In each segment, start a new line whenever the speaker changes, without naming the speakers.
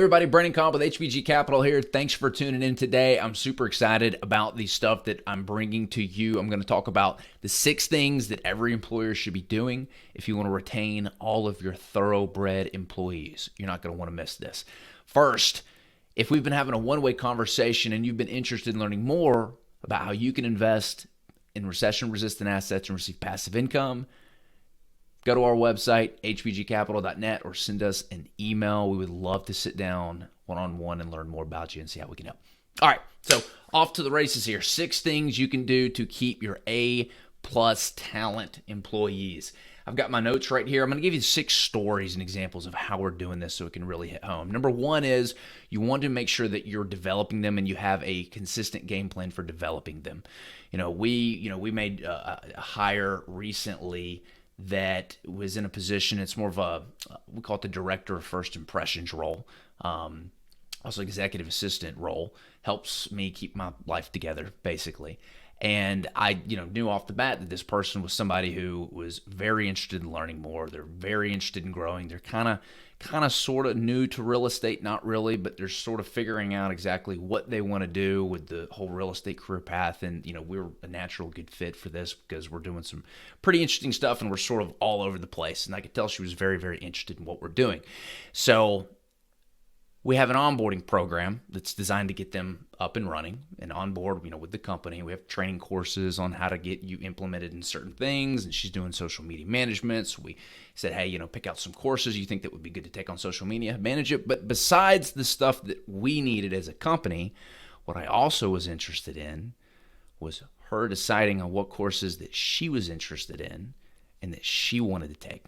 everybody, Brandon Cobb with HBG Capital here. Thanks for tuning in today. I'm super excited about the stuff that I'm bringing to you. I'm going to talk about the 6 things that every employer should be doing if you want to retain all of your thoroughbred employees. You're not going to want to miss this. First, if we've been having a one-way conversation and you've been interested in learning more about how you can invest in recession-resistant assets and receive passive income, go to our website, hbgcapital.net, or send us an email. We would love to sit down one-on-one and learn more about you and see how we can help. All right, so off to the races here. 6 things you can do to keep your A-plus talent employees. I've got my notes right here. I'm going to give you 6 stories and examples of how we're doing this so it can really hit home. Number 1 is you want to make sure that you're developing them and you have a consistent game plan for developing them. We made a hire recently that was in a position, it's more of we call it the director of first impressions role, also executive assistant role, helps me keep my life together, basically. And I, knew off the bat that this person was somebody who was very interested in learning more. They're very interested in growing. They're kind of sort of new to real estate, not really, but they're sort of figuring out exactly what they want to do with the whole real estate career path. And, we're a natural good fit for this because we're doing some pretty interesting stuff and we're sort of all over the place. And I could tell she was very, very interested in what we're doing. So we have an onboarding program that's designed to get them up and running and on board, with the company. We have training courses on how to get you implemented in certain things, and she's doing social media management. So we said, hey, pick out some courses you think that would be good to take on social media, manage it. But besides the stuff that we needed as a company, what I also was interested in was her deciding on what courses that she was interested in and that she wanted to take.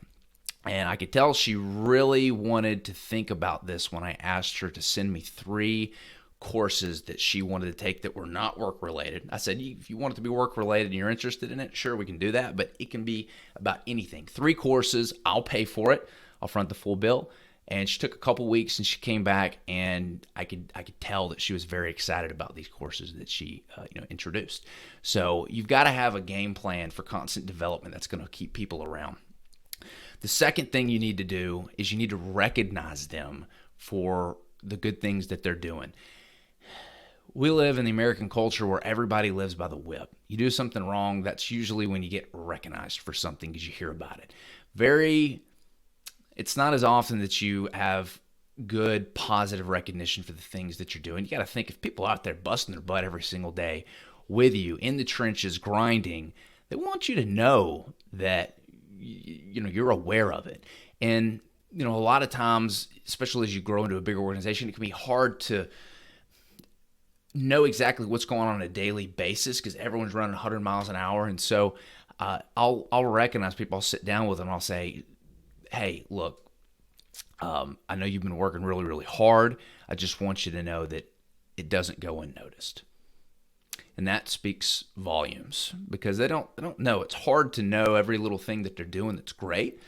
And I could tell she really wanted to think about this when I asked her to send me 3 courses that she wanted to take that were not work-related. I said, if you want it to be work-related and you're interested in it, sure, we can do that, but it can be about anything. 3 courses, I'll pay for it. I'll front the full bill. And she took a couple weeks and she came back, and I could tell that she was very excited about these courses that she introduced. So you've got to have a game plan for constant development that's going to keep people around. The second thing you need to do is you need to recognize them for the good things that they're doing. We live in the American culture where everybody lives by the whip. You do something wrong, that's usually when you get recognized for something because you hear about it. It's not as often that you have good, positive recognition for the things that you're doing. You got to think, if people out there busting their butt every single day with you in the trenches, grinding, they want you to know that you're aware of it. And, a lot of times, especially as you grow into a bigger organization, it can be hard to know exactly what's going on a daily basis because everyone's running 100 miles an hour. And so I'll recognize people. I'll sit down with them and I'll say, hey, look, I know you've been working really, really hard. I just want you to know that it doesn't go unnoticed. And that speaks volumes because they don't know. It's hard to know every little thing that they're doing that's great.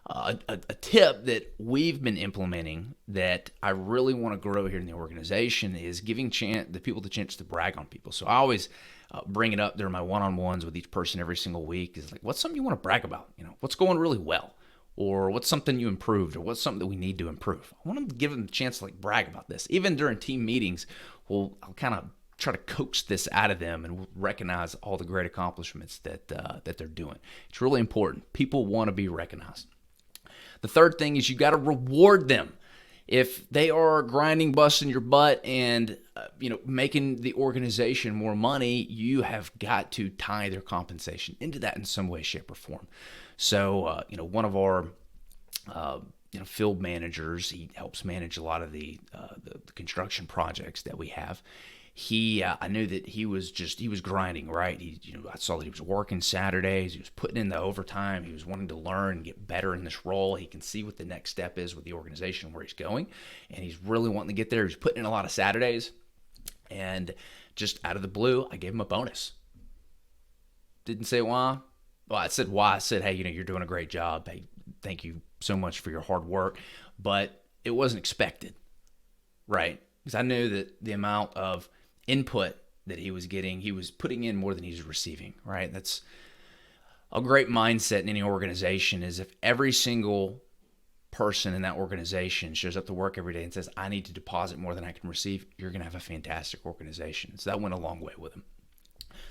A tip that we've been implementing that I really want to grow here in the organization is giving the people the chance to brag on people. So I always bring it up during my one-on-ones with each person every single week. Is like, what's something you want to brag about? What's going really well? Or what's something you improved? Or what's something that we need to improve? I want them to give them the chance to brag about this. Even during team meetings, I'll kind of try to coax this out of them and recognize all the great accomplishments that they're doing. It's really important. People want to be recognized. The third thing is you got to reward them. If they are grinding, busting your butt, and making the organization more money, you have got to tie their compensation into that in some way, shape, or form. So, one of our field managers, he helps manage a lot of the construction projects that we have. I knew that he was grinding, right? I saw that he was working Saturdays. He was putting in the overtime. He was wanting to learn and get better in this role. He can see what the next step is with the organization, where he's going, and he's really wanting to get there. He's putting in a lot of Saturdays, and just out of the blue, I gave him a bonus. Didn't say why. Well, I said why. I said, hey, you're doing a great job. Hey, thank you so much for your hard work. But it wasn't expected, right? Because I knew that the amount of input that he was getting, he was putting in more than he was receiving, right? That's a great mindset in any organization, is if every single person in that organization shows up to work every day and says, I need to deposit more than I can receive, you're going to have a fantastic organization. So that went a long way with him.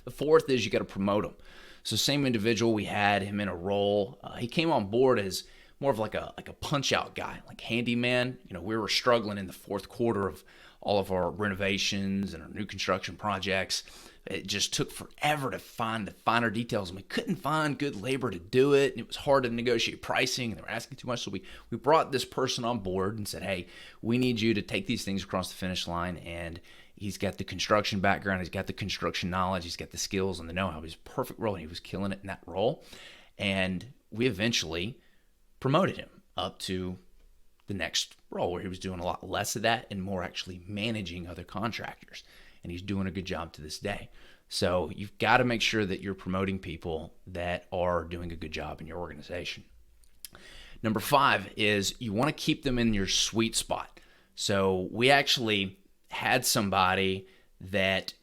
The fourth is you got to promote him. So same individual, we had him in a role. He came on board as more of like a punch out guy, like handyman. We were struggling in the fourth quarter of all of our renovations and our new construction projects. It just took forever to find the finer details, and we couldn't find good labor to do it. And it was hard to negotiate pricing, and they were asking too much. So we brought this person on board and said, hey, we need you to take these things across the finish line. And he's got the construction background, he's got the construction knowledge, he's got the skills and the know-how. He was a perfect role, and he was killing it in that role. And we eventually promoted him up to the next role where he was doing a lot less of that and more actually managing other contractors. And he's doing a good job to this day. So you've got to make sure that you're promoting people that are doing a good job in your organization. Number 5 is you want to keep them in your sweet spot. So we actually had somebody that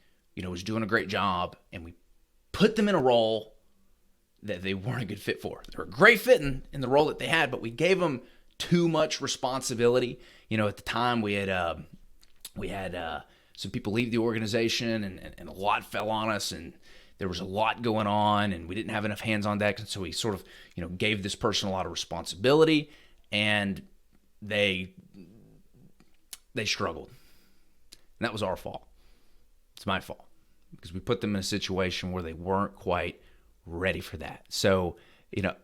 was doing a great job, and we put them in a role that they weren't a good fit for. They were a great fit in the role that they had, but we gave them too much responsibility. At the time we had some people leave the organization, and a lot fell on us, and there was a lot going on, and we didn't have enough hands on deck. And so we sort of, gave this person a lot of responsibility, and they struggled. And that was our fault. It's my fault, because we put them in a situation where they weren't quite ready for that. So,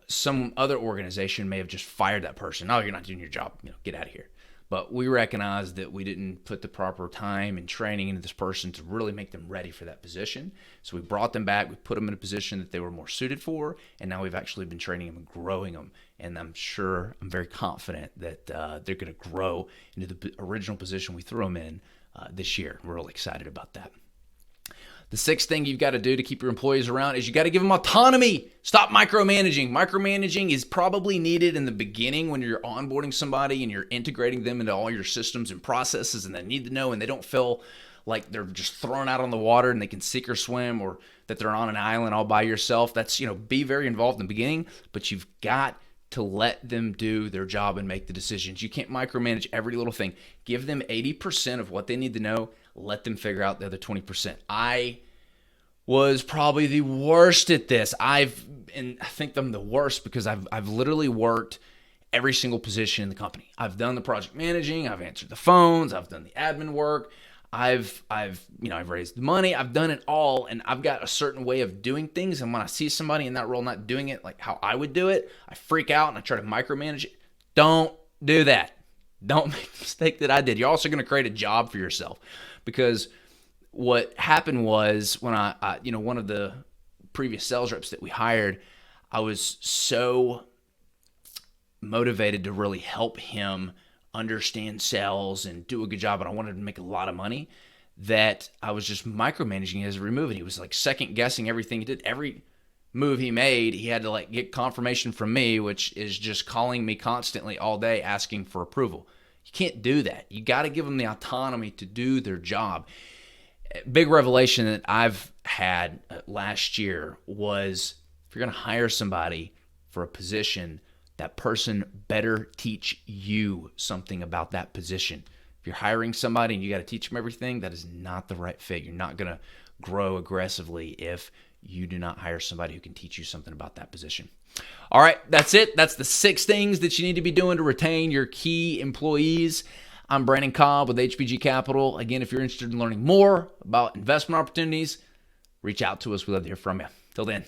some other organization may have just fired that person. Oh, you're not doing your job. Get out of here. But we recognized that we didn't put the proper time and training into this person to really make them ready for that position. So we brought them back. We put them in a position that they were more suited for. And now we've actually been training them and growing them. And I'm very confident that they're going to grow into the original position we threw them in this year. We're really excited about that. The 6th thing you've got to do to keep your employees around is you got to give them autonomy. Stop micromanaging. Micromanaging is probably needed in the beginning when you're onboarding somebody and you're integrating them into all your systems and processes, and they need to know, and they don't feel like they're just thrown out on the water and they can sink or swim, or that they're on an island all by yourself. That's, be very involved in the beginning, but you've got to let them do their job and make the decisions. You can't micromanage every little thing. Give them 80% of what they need to know. Let them figure out the other 20%. I was probably the worst at this. I think I'm the worst because I've literally worked every single position in the company. I've done the project managing, I've answered the phones, I've done the admin work, I've raised the money, I've done it all, and I've got a certain way of doing things. And when I see somebody in that role not doing it like how I would do it, I freak out and I try to micromanage it. Don't do that. Don't make the mistake that I did. You're also going to create a job for yourself, because what happened was when I one of the previous sales reps that we hired, I was so motivated to really help him understand sales and do a good job, and I wanted to make a lot of money, that I was just micromanaging his every move. And he was like second guessing everything he did. Every move he made, he had to get confirmation from me, which is just calling me constantly all day asking for approval. You can't do that. You got to give them the autonomy to do their job. Big revelation that I've had last year was, if you're going to hire somebody for a position, that person better teach you something about that position. If you're hiring somebody and you got to teach them everything, that is not the right fit. You're not going to grow aggressively if you do not hire somebody who can teach you something about that position. All right, that's it. That's the 6 things that you need to be doing to retain your key employees. I'm Brandon Cobb with HBG Capital. Again, if you're interested in learning more about investment opportunities, reach out to us. We'd love to hear from you. Till then.